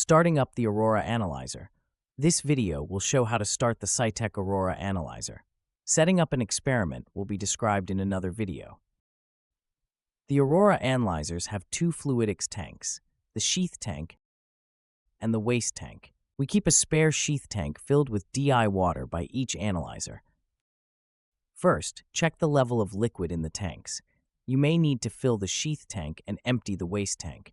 Starting up the Aurora Analyzer. This video will show how to start the Cytek Aurora Analyzer. Setting up an experiment will be described in another video. The Aurora Analyzers have two fluidics tanks, the sheath tank and the waste tank. We keep a spare sheath tank filled with DI water by each analyzer. First, check the level of liquid in the tanks. You may need to fill the sheath tank and empty the waste tank.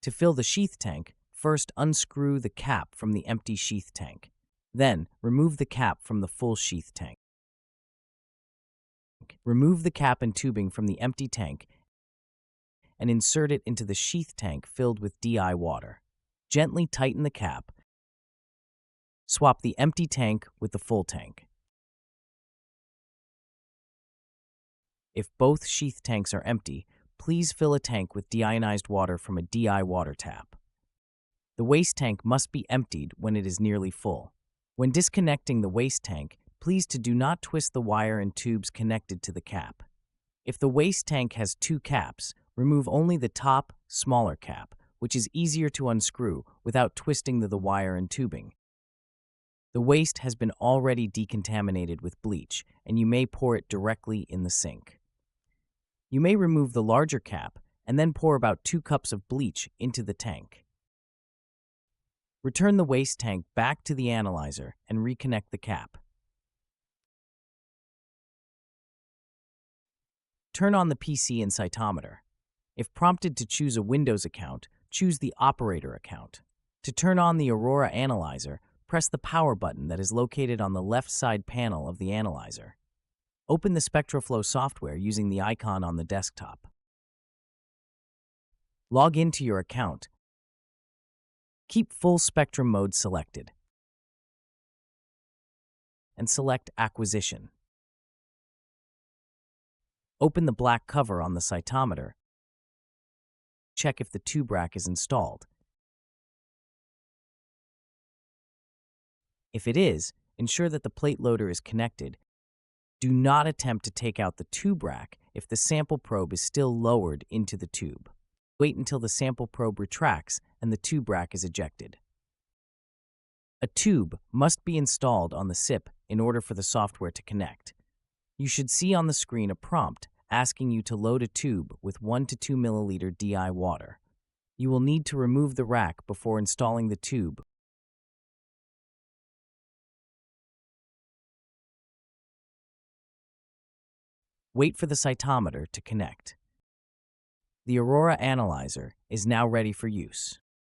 To fill the sheath tank, first unscrew the cap from the empty sheath tank. Then, remove the cap from the full sheath tank. Remove the cap and tubing from the empty tank and insert it into the sheath tank filled with DI water. Gently tighten the cap. Swap the empty tank with the full tank. If both sheath tanks are empty, please fill a tank with deionized water from a DI water tap. The waste tank must be emptied when it is nearly full. When disconnecting the waste tank, please do not twist the wire and tubes connected to the cap. If the waste tank has two caps, remove only the top, smaller cap, which is easier to unscrew without twisting the wire and tubing. The waste has been already decontaminated with bleach, and you may pour it directly in the sink. You may remove the larger cap and then pour about 2 cups of bleach into the tank. Return the waste tank back to the analyzer and reconnect the cap. Turn on the PC and cytometer. If prompted to choose a Windows account, choose the operator account. To turn on the Aurora Analyzer, press the power button that is located on the left side panel of the analyzer. Open the SpectroFlo software using the icon on the desktop. Log into your account. Keep full spectrum mode selected. And select Acquisition. Open the black cover on the cytometer. Check if the tube rack is installed. If it is, ensure that the plate loader is connected. Do not attempt to take out the tube rack if the sample probe is still lowered into the tube. Wait until the sample probe retracts and the tube rack is ejected. A tube must be installed on the SIP in order for the software to connect. You should see on the screen a prompt asking you to load a tube with 1 to 2 milliliter DI water. You will need to remove the rack before installing the tube. Wait for the cytometer to connect. The Aurora Analyzer is now ready for use.